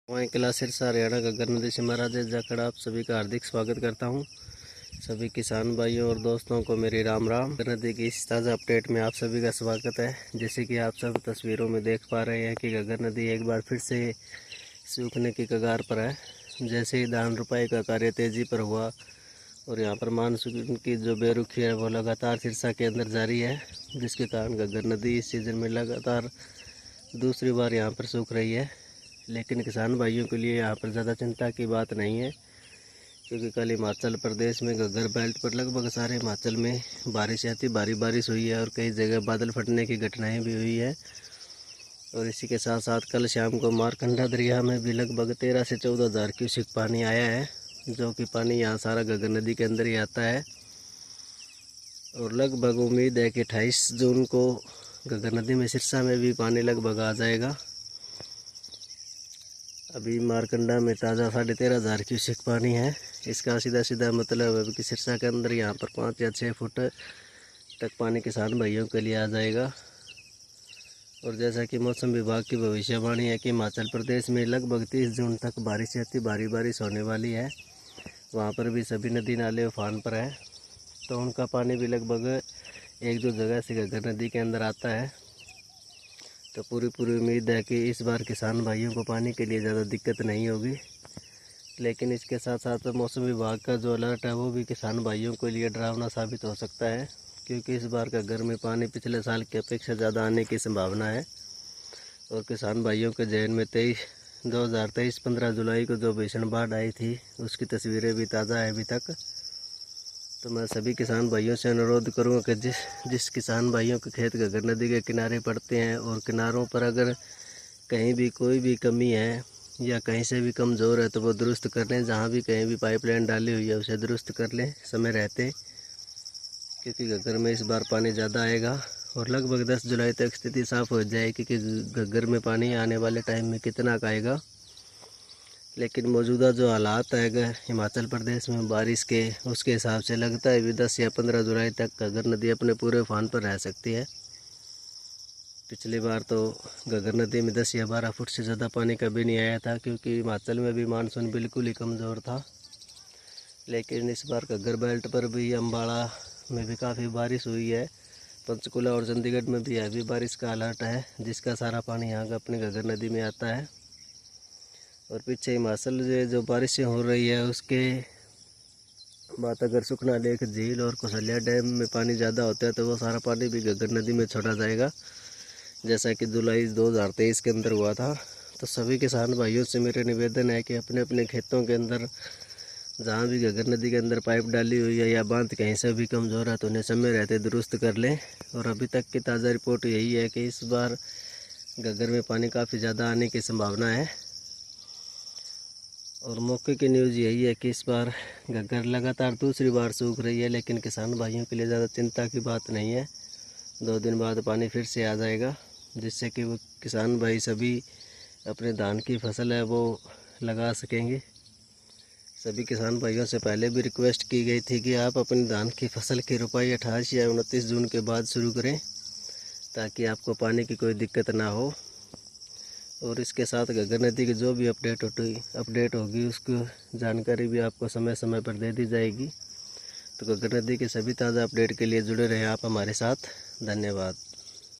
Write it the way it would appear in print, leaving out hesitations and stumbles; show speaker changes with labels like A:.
A: वहीं किला सिरसा हरियाणा घग्गर नदी से महाराज जाखड़ आप सभी का हार्दिक स्वागत करता हूं। सभी किसान भाइयों और दोस्तों को मेरी राम राम। घग्गर नदी की इस ताज़ा अपडेट में आप सभी का स्वागत है। जैसे कि आप सब तस्वीरों में देख पा रहे हैं कि घग्गर नदी एक बार फिर से सूखने की कगार पर है। जैसे ही धान रुपाई का कार्य तेज़ी पर हुआ और यहाँ पर मानसून की जो बेरुखी है वो लगातार सिरसा के अंदर जारी है, जिसके कारण घग्गर नदी इस सीज़न में लगातार दूसरी बार यहाँ पर सूख रही है। लेकिन किसान भाइयों के लिए यहाँ पर ज़्यादा चिंता की बात नहीं है, क्योंकि कल हिमाचल प्रदेश में घग्गर बेल्ट पर लगभग सारे हिमाचल में बारिश आती भारी बारिश हुई है और कई जगह बादल फटने की घटनाएं भी हुई है। और इसी के साथ साथ कल शाम को मारकंडा दरिया में भी लगभग 13 से 14 हज़ार क्यूसेक पानी आया है, जो कि पानी यहाँ सारा घग्गर नदी के अंदर ही आता है। और लगभग उम्मीद है कि 28 जून को घग्गर नदी में सिरसा में भी पानी लगभग आ जाएगा। अभी मारकंडा में ताज़ा 13.5 हज़ार क्यूसेक पानी है। इसका सीधा सीधा मतलब है कि सिरसा के अंदर यहाँ पर 5 या 6 फुट तक पानी किसान भाइयों के लिए आ जाएगा। और जैसा कि मौसम विभाग की भविष्यवाणी है कि हिमाचल प्रदेश में लगभग 30 जून तक बारिश आती भारी बारिश होने वाली है। वहाँ पर भी सभी नदी नाले उफान पर है, तो उनका पानी भी लगभग 1-2 जगह से घग्गर नदी के अंदर आता है। तो पूरी उम्मीद है कि इस बार किसान भाइयों को पानी के लिए ज़्यादा दिक्कत नहीं होगी। लेकिन इसके साथ साथ मौसम विभाग का जो अलर्ट है वो भी किसान भाइयों के लिए डरावना साबित हो सकता है, क्योंकि इस बार का घग्गर में पानी पिछले साल की अपेक्षा ज़्यादा आने की संभावना है। और किसान भाइयों के जहन में 2023 15 जुलाई को जो भीषण बाढ़ आई थी उसकी तस्वीरें भी ताज़ा है अभी तक। तो मैं सभी किसान भाइयों से अनुरोध करूँगा कि जिस किसान भाइयों के खेत घग्गर नदी के किनारे पड़ते हैं और किनारों पर अगर कहीं भी कोई भी कमी है या कहीं से भी कमज़ोर है तो वो दुरुस्त कर लें। जहाँ भी कहीं भी पाइपलाइन डाली हुई है उसे दुरुस्त कर लें समय रहते, क्योंकि घग्गर में इस बार पानी ज़्यादा आएगा। और लगभग 10 जुलाई तक स्थिति साफ़ हो जाएगी कि घग्गर में पानी आने वाले टाइम में कितना का आएगा। लेकिन मौजूदा जो हालात है हिमाचल प्रदेश में बारिश के, उसके हिसाब से लगता है भी 10 या 15 जुलाई तक घग्गर नदी अपने पूरे उफान पर रह सकती है। पिछली बार तो घग्गर नदी में 10 या 12 फुट से ज़्यादा पानी कभी नहीं आया था, क्योंकि हिमाचल में भी मानसून बिल्कुल ही कमज़ोर था। लेकिन इस बार घग्गर बेल्ट पर भी अम्बाला में भी काफ़ी बारिश हुई है। पंचकुला और चंडीगढ़ में भी अभी बारिश का अलर्ट है, जिसका सारा पानी यहाँ का अपने घग्गर नदी में आता है। और पीछे हिमाचल से जो बारिशें हो रही है उसके बाद अगर सुखना लेक झील और कुशल्या डैम में पानी ज़्यादा होता है तो वो सारा पानी भी घग्गर नदी में छोड़ा जाएगा, जैसा कि जुलाई 2023 के अंदर हुआ था। तो सभी किसान भाइयों से मेरा निवेदन है कि अपने अपने खेतों के अंदर जहाँ भी घग्गर नदी के अंदर पाइप डाली हुई है या बांध कहीं से भी कमज़ोर है तो उन्हें समय रहते दुरुस्त कर लें। और अभी तक की ताज़ा रिपोर्ट यही है कि इस बार घग्गर में पानी काफ़ी ज़्यादा आने की संभावना है। और मौके की न्यूज़ यही है कि इस बार घग्गर लगातार दूसरी बार सूख रही है, लेकिन किसान भाइयों के लिए ज़्यादा चिंता की बात नहीं है। 2 दिन बाद पानी फिर से आ जाएगा, जिससे कि वो किसान भाई सभी अपने धान की फसल है वो लगा सकेंगे। सभी किसान भाइयों से पहले भी रिक्वेस्ट की गई थी कि आप अपनी धान की फसल की रुपाई 28 या 29 जून के बाद शुरू करें, ताकि आपको पानी की कोई दिक्कत ना हो। और इसके साथ घग्गर नदी की जो भी अपडेट होगी उसकी जानकारी भी आपको समय समय पर दे दी जाएगी। तो घग्गर नदी के सभी ताज़ा अपडेट के लिए जुड़े रहें आप हमारे साथ। धन्यवाद।